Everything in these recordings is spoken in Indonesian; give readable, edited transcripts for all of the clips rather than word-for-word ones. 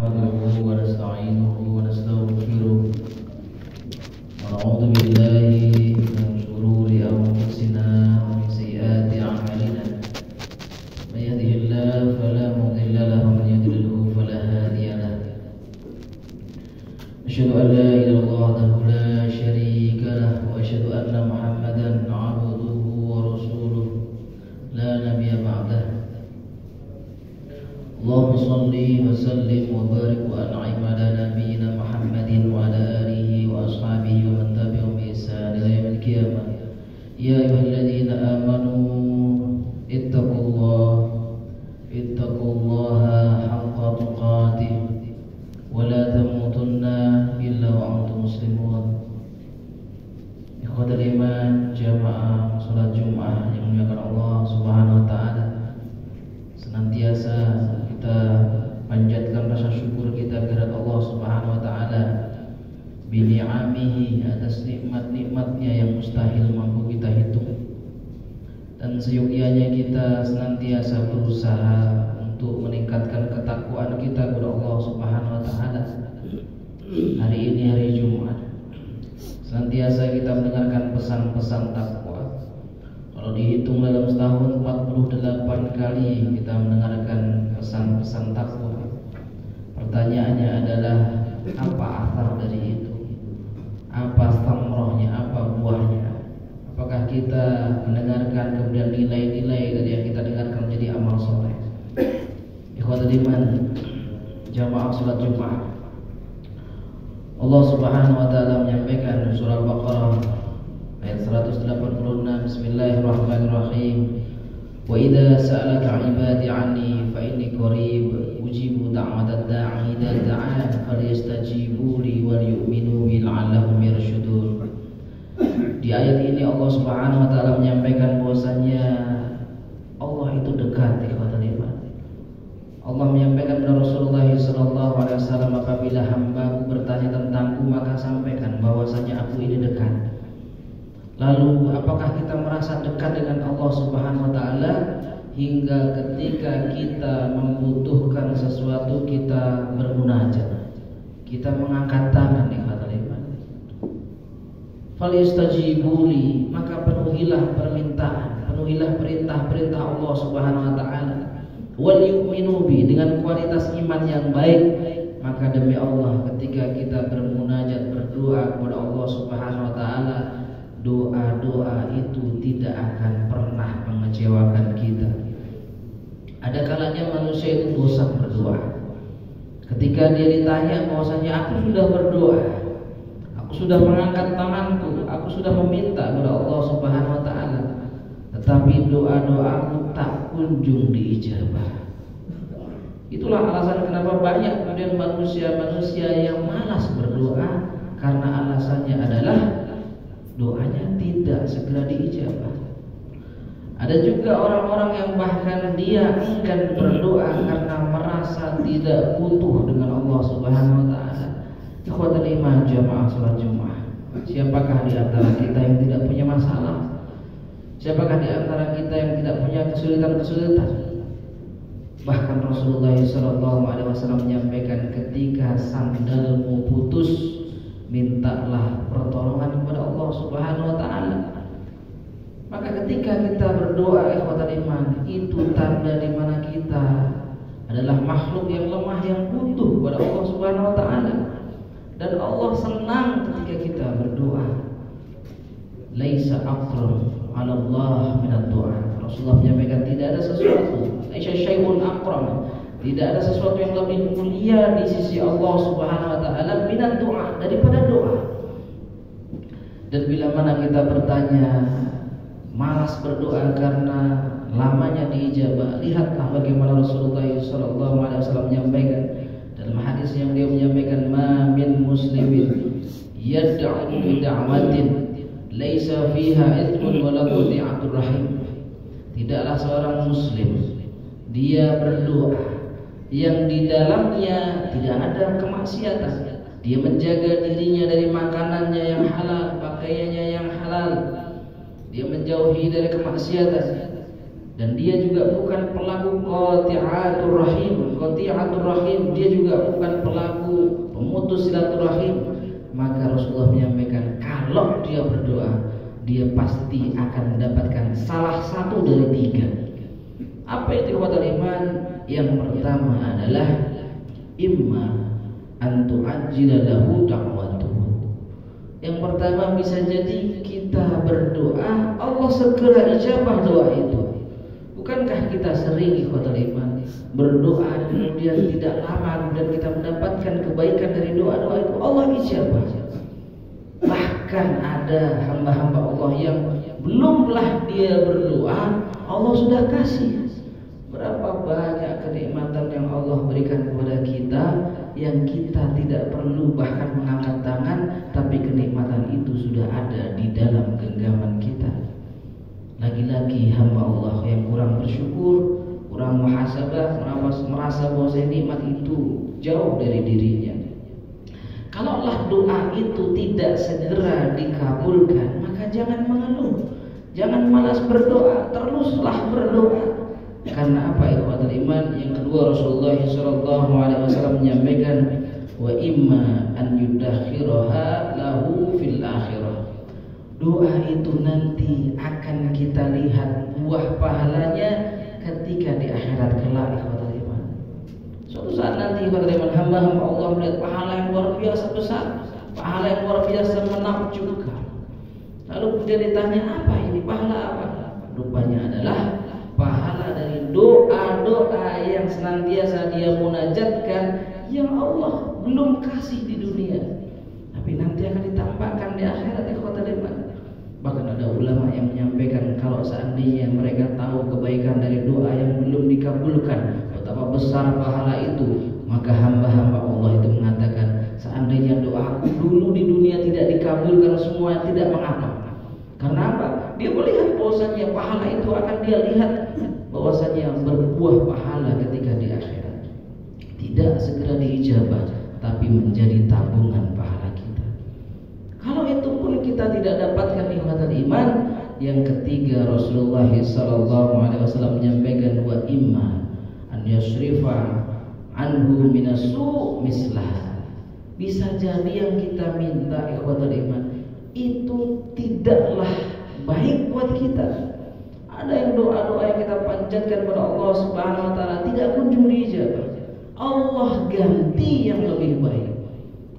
نحمده ونستعينه ونستغفره ونعوذ بالله من شرور أنفسنا ومن سيئات أعمالنا من يهده الله فلا مضل له ومن يضلله فلا هادي له أشهد أن لا إله إلا الله وحده لا شريك له وأشهد أن محمدا عبده ورسوله لا نبي بعده اللهم صل وسلم وبارك وأنعم على نبينا محمد وعلى آله وأصحابه ومن تبعهم بإحسان إلى يوم القيامة يا أيها الذين آمنوا اتقوا الله حق تقاته ولا تموتن إلا وأنتم مسلمون. Ikhwatul iman, jamaah salat Jumat yang dimuliakan Allah Subhanahu wa taala. Senantiasa kita panjatkan rasa syukur kita kepada Allah Subhanahu wa taala bi ni'amihi, atas nikmat-nikmatnya yang mustahil mampu kita hitung. Dan seyogyanya kita senantiasa berusaha untuk meningkatkan ketakwaan kita kepada Allah Subhanahu wa taala. Hari ini hari Jumat, senantiasa kita mendengarkan pesan-pesan takwa. Kalau dihitung dalam setahun 48 kali kita mendengarkan pesan-pesan takwa. Pertanyaannya adalah apa asal dari itu? Apa samrohnya? Apa buahnya? Apakah kita mendengarkan kemudian nilai-nilai dari yang kita dengarkan menjadi amal soleh? Ikhwatul iman, jamaah salat Jumat, Allah Subhanahu wa taala menyampaikan di surah Al-Baqarah ayat 186, Bismillahirrahmanirrahim. Wa idza sa'alaka 'ibadi 'anni fa inni qarib ujibu da'watad da'i idza da'an falyastajibu li wal yu'minu bi la'allahum yarshudun. Di ayat ini Allah Subhanahu wa taala menyampaikan bahwasanya Allah itu dekat, ikhwatul iman. Allah menyampaikan kepada Rasulullah sallallahu alaihi wasallam, apabila hamba-Ku bertanya tentangku maka sampaikan bahwasanya Aku ini dekat. Lalu apakah kita merasa dekat dengan Allah Subhanahu wa taala hingga ketika kita membutuhkan sesuatu kita bermunajat, kita mengangkat tangan, ikhwatul iman. Falyastajibuli, maka penuhilah permintaan, penuhilah perintah-perintah Allah Subhanahu wa taala. Wal yu'minu bi, dengan kualitas iman yang baik. Maka demi Allah, ketika kita bermunajat, berdoa kepada Allah Subhanahu wa taala, doa-doa itu tidak akan pernah mengecewakan kita. Ada kalanya manusia itu bosan berdoa. Ketika dia ditanya bahwasanya aku sudah berdoa, aku sudah mengangkat tanganku, aku sudah meminta kepada Allah Subhanahu wa taala, tetapi doa-doaku tak kunjung diijabah. Itulah alasan kenapa banyak kemudian manusia-manusia yang malas berdoa, karena alasannya adalah doanya tidak segera diijabah. Ada juga orang-orang yang bahkan dia enggan berdoa karena merasa tidak butuh dengan Allah Subhanahu wa taala. Ikhwatul iman, jamaah salat Jumat, siapakah di antara kita yang tidak punya masalah? Siapakah di antara kita yang tidak punya kesulitan-kesulitan? Bahkan Rasulullah SAW menyampaikan, ketika sandalmu putus, mintalah pertolongan kepada Allah Subhanahu wa taala. Maka ketika kita berdoa, ikhwatul iman, itu tanda di mana kita adalah makhluk yang lemah, yang butuh kepada Allah Subhanahu wa taala. Dan Allah senang ketika kita berdoa. Laisa aqram 'ala Allah minad du'a. Rasulullah menyampaikan, tidak ada sesuatu, laisa syai'un aqram, tidak ada sesuatu yang lebih mulia di sisi Allah Subhanahu wa taala minad du'a, daripada doa. Dan bila mana kita bertanya, malas berdoa karena lamanya diijabah, lihatlah bagaimana Rasulullah SAW menyampaikan dalam hadis yang dia menyampaikan, ma min muslimin yad'u bi da'watin laisa fiha ithmun wa la qati'atur rahim. Tidaklah seorang muslim dia berdoa yang di dalamnya tidak ada kemaksiatan. Dia menjaga dirinya dari makanannya yang halal, pakaiannya yang halal, dia menjauhi dari kemaksiatan. dan dia juga bukan pelaku qati'atur rahim, dia juga bukan pelaku pemutus silaturahim, maka Rasulullah menyampaikan kalau dia berdoa, dia pasti akan mendapatkan salah satu dari 3. Apa itu ikhwatul iman? Yang pertama adalah imma an tu'ajjila lahu da'watuhu. Yang pertama bisa jadi kita berdoa Allah segera ijabah doa itu. Bukankah kita sering ikhwatul iman berdoa kemudian tidak lama kemudian kita mendapatkan kebaikan dari doa-doa itu Allah ijabah. Bahkan ada hamba-hamba Allah yang belumlah dia berdoa Allah sudah kasih. Berapa banyak kenikmatan yang Allah berikan kepada kita yang kita tidak perlu bahkan mengangkat tangan, tapi kenikmatan itu sudah ada di dalam genggaman kita. Lagi-lagi hamba Allah yang kurang bersyukur, kurang muhasabah, merasa bahwa nikmat itu jauh dari dirinya. Kalaulah doa itu tidak segera dikabulkan, maka jangan mengeluh, jangan malas berdoa, teruslah berdoa. Karena apa ikhwatul iman? Yang kedua, Rasulullah SAW menyampaikan wa imma an yudakhiraha lahu fil akhirah. Doa itu nanti akan kita lihat buah pahalanya ketika di akhirat kelak ikhwatul iman. Suatu saat nanti ikhwatul iman hamba-hamba Allah melihat pahala yang luar biasa besar, pahala yang luar biasa menakjubkan. Lalu kemudian ditanya, apa ini pahala apa? Rupanya adalah pahala dari doa-doa yang senantiasa dia munajatkan yang Allah belum kasih di dunia, tapi nanti akan ditambahkan di akhirat ikhwatul iman. Bahkan ada ulama yang menyampaikan kalau seandainya mereka tahu kebaikan dari doa yang belum dikabulkan, betapa besar pahala itu, maka hamba-hamba Allah itu mengatakan seandainya doaku dulu di dunia tidak dikabulkan semua tidak mengapa. Karena apa? Dia melihat bahwasanya pahala itu akan dia lihat bahwasanya berbuah pahala ketika di akhirat. Tidak segera diijabah, tapi menjadi tabungan pahala kita. Kalau itu pun kita tidak dapatkan ikhwatul iman, yang ketiga Rasulullah SAW menyampaikan wa imma an yasrifa anhu minasu mislah. Bisa jadi yang kita minta ikhwatul iman itu tidaklah baik buat kita. Ada yang doa-doa yang kita panjatkan kepada Allah Subhanahu wa taala tidak kunjung diijabah. Allah ganti yang lebih baik.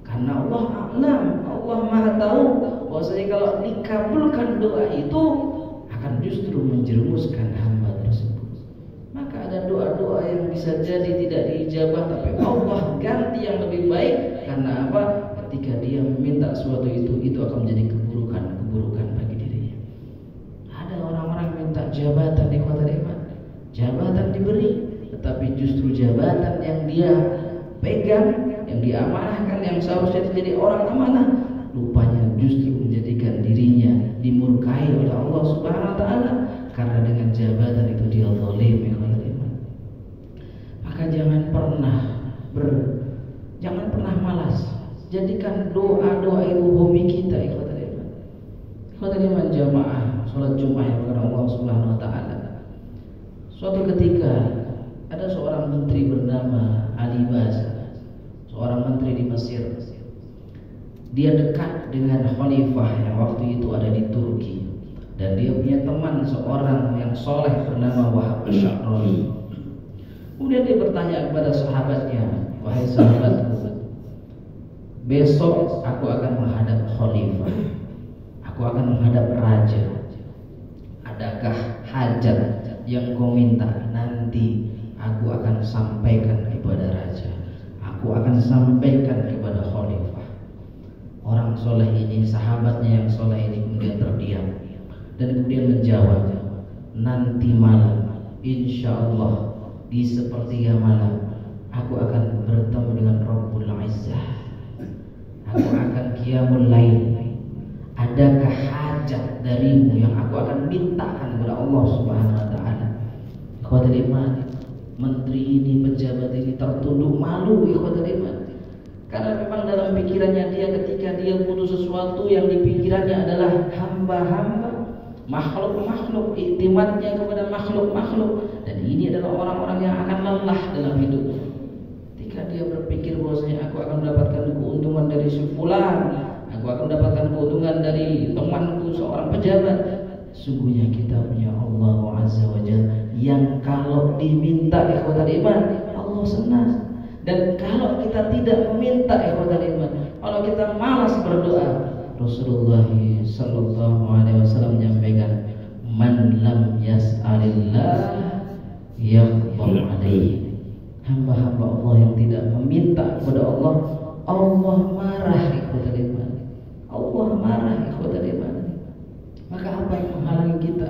Karena Allah a'lam, Allah Maha tahu bahwasanya kalau dikabulkan doa itu akan justru menjerumuskan hamba tersebut. Maka ada doa-doa yang bisa jadi tidak diijabah, tapi Allah ganti yang lebih baik. Karena apa? Ketika dia meminta sesuatu itu akan menjadi keburukan bagi dirinya. Ada orang-orang minta jabatan di kota iman, jabatan diberi, tetapi justru jabatan yang dia pegang, yang diamanahkan, yang seharusnya jadi orang amanah, rupanya justru menjadikan dirinya dimurkai oleh Allah Subhanahu wa taala karena dengan jabatan itu dia zalim ya iman. Maka jangan pernah malas. Jadikan doa-doa itu hobi kita ikhwatul iman. Ikhwatul iman jamaah salat Jumat yang kepada Allah Subhanahu wa taala. Suatu ketika ada seorang menteri bernama Ali Baza, seorang menteri di Mesir. Dia dekat dengan khalifah yang waktu itu ada di Turki, dan dia punya teman seorang yang soleh bernama Wahab Asy-Sya'rani. Kemudian dia bertanya kepada sahabatnya, wahai sahabatku, besok aku akan menghadap khalifah, aku akan menghadap raja. Adakah hajat yang kau minta? Nanti aku akan sampaikan kepada raja, aku akan sampaikan kepada khalifah. Orang soleh ini, sahabatnya yang soleh ini kemudian terdiam dan kemudian menjawab, nanti malam insya Allah di sepertiga malam aku akan bertemu dengan Rabbul Izzah, aku akan qiyamul lail. Adakah hajat darimu yang aku akan mintakan kepada Allah Subhanahu wa taala? Ikhwatul iman, menteri ini, pejabat ini tertunduk malu ikhwatul iman. Karena memang dalam pikirannya dia ketika dia butuh sesuatu yang di pikirannya adalah hamba-hamba, makhluk-makhluk, iktimatnya kepada makhluk-makhluk, dan ini adalah orang-orang yang akan lelah dalam hidupnya. Ketika dia berpikir bahwasanya aku akan mendapatkan keuntungan dari si fulan, aku akan mendapatkan keuntungan dari temanku seorang pejabat, sungguhnya kita punya Allah Azza wa Jalla yang kalau diminta ikhwatal iman Allah senang. Dan kalau kita tidak meminta ikhwatal iman, kalau kita malas berdoa, Rasulullah sallallahu alaihi wasallam menyampaikan, man lam yas'alillah yaghdab alaihi. Hamba-hamba Allah yang tidak meminta kepada Allah, Allah marah ikhwatal iman. Allah marah ikhwatal iman. Maka apa yang menghalangi kita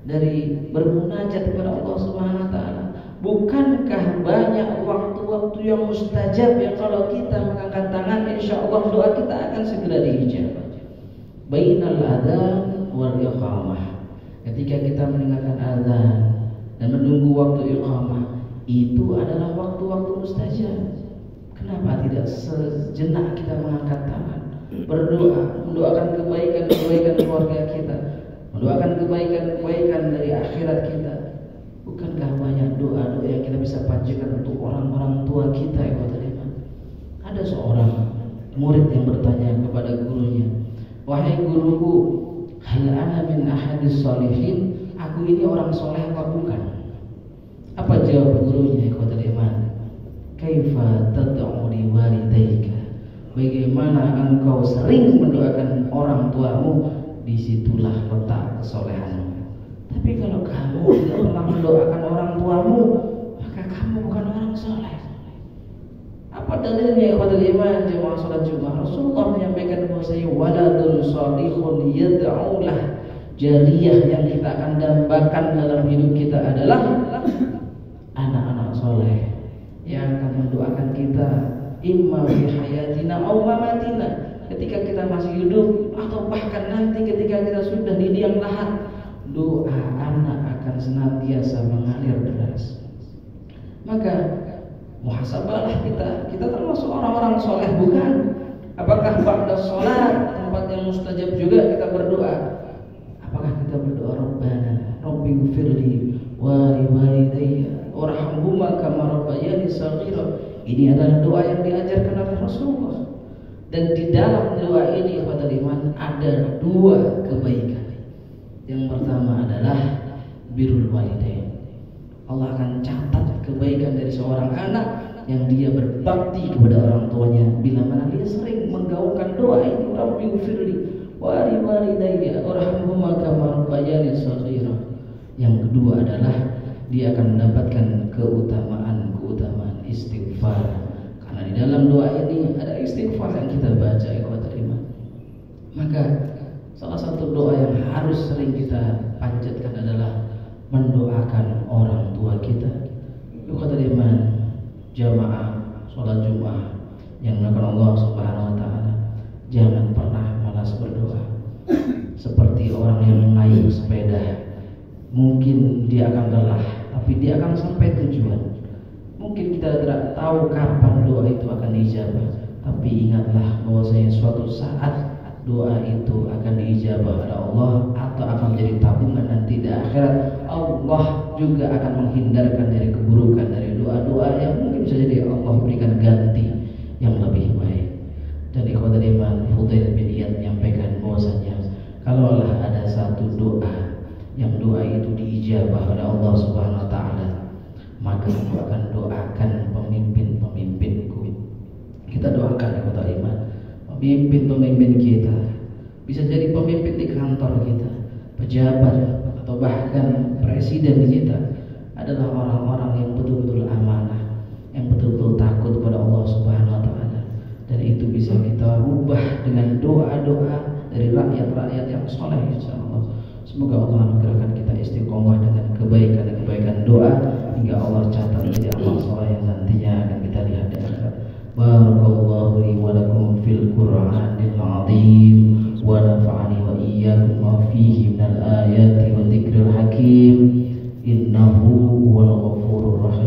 dari bermunajat kepada Allah Subhanahu wa taala? Bukankah banyak waktu-waktu yang mustajab yang kalau kita mengangkat tangan insyaallah doa kita akan segera diijabah. Bainal adzan wal iqamah. Ketika kita mendengarkan azan dan menunggu waktu iqamah, itu adalah waktu-waktu mustajab. Kenapa tidak sejenak kita mengangkat tangan, berdoa, mendoakan kebaikan-kebaikan keluarga kita, mendoakan kebaikan-kebaikan dari akhirat kita? Bukankah banyak doa-doa yang kita bisa panjatkan untuk orang-orang tua kita ya teman-teman? Ada seorang murid yang bertanya kepada gurunya, wahai guruku, hal ana min ahadis salihin? Aku ini orang soleh apa bukan? Apa jawab gurunya ya teman-teman? Kaifa tad'u li walidayka? Bagaimana engkau sering mendoakan orang tuamu, disitulah letak kesolehanmu. Tapi kalau kamu tidak pernah mendoakan orang tuamu, maka kamu bukan orang soleh. Apa dalilnya ikhwatul iman jemaah salat Jumat? Rasulullah menyampaikan bahwasanya waladun shalihun yad'ulah, jariyah yang kita akan dambakan dalam hidup kita adalah anak-anak soleh yang akan mendoakan kita imma fi hayatina aw mamatina, ketika kita masih hidup atau bahkan nanti ketika kita sudah di liang lahat. Doa anak akan senantiasa mengalir deras. Maka muhasabahlah kita termasuk orang-orang soleh bukan? Apakah ba'da sholat tempat yang mustajab juga kita berdoa? Apakah kita berdoa Rabbana Rabbighfirli wa li walidayya warhamhuma kama rabbayani shaghira? Ini adalah doa yang diajarkan oleh Rasulullah. Dan di dalam doa ini ikhwatul iman ada dua kebaikan. Yang pertama adalah birrul walidain. Allah akan catat kebaikan dari seorang anak yang dia berbakti kepada orang tuanya bila mana dia sering menggaungkan doa ini, Rabbighfirli wa li walidayya warhamhuma kama rabbayani shaghira. Yang kedua adalah dia akan mendapatkan keutamaan istighfar. Karena di dalam doa ini ada istighfar yang kita baca ikhwatul iman. Maka salah satu doa yang harus sering kita panjatkan adalah mendoakan orang tua kita. Ikhwatul iman, jamaah sholat Jumat yang melakukan Allah Subhanahu wa taala, jangan pernah malas berdoa. Seperti orang yang mengayuh sepeda, mungkin dia akan lelah, tapi dia akan sampai tujuan. Mungkin kita tidak tahu kapan doa itu akan dijabah, tapi ingatlah bahwasanya suatu saat doa itu akan diijabah oleh Allah atau akan menjadi tabungan nanti di akhirat. Allah juga akan menghindarkan dari keburukan dari doa-doa yang mungkin bisa jadi Allah berikan ganti yang lebih baik. Dan ikhwatul iman, Fudail bin Iyad menyampaikan bahwasanya kalaulah ada satu doa yang doa itu diijabah oleh Allah Subhanahu wa taala, maka aku akan doakan pemimpin-pemimpinku. Kita doakan ikhwatul iman, pemimpin kita, bisa jadi pemimpin di kantor kita, pejabat atau bahkan presiden kita adalah orang-orang yang betul-betul amanah, yang betul-betul takut kepada Allah Subhanahu wa taala. Dan itu bisa kita ubah dengan doa-doa dari rakyat-rakyat yang soleh insyaallah. Semoga Allah anugerahkan kita istiqomah dengan kebaikan-kebaikan doa hingga Allah catat menjadi amal soleh yang nantinya akan kita lihat di akhirat. Barakallahu li wa lakum fil Qur'anil 'azim wa nafa'ani wa iyyakum ma fihi minal ayati wa dzikril hakim. Innahu huwal ghafurur rahim.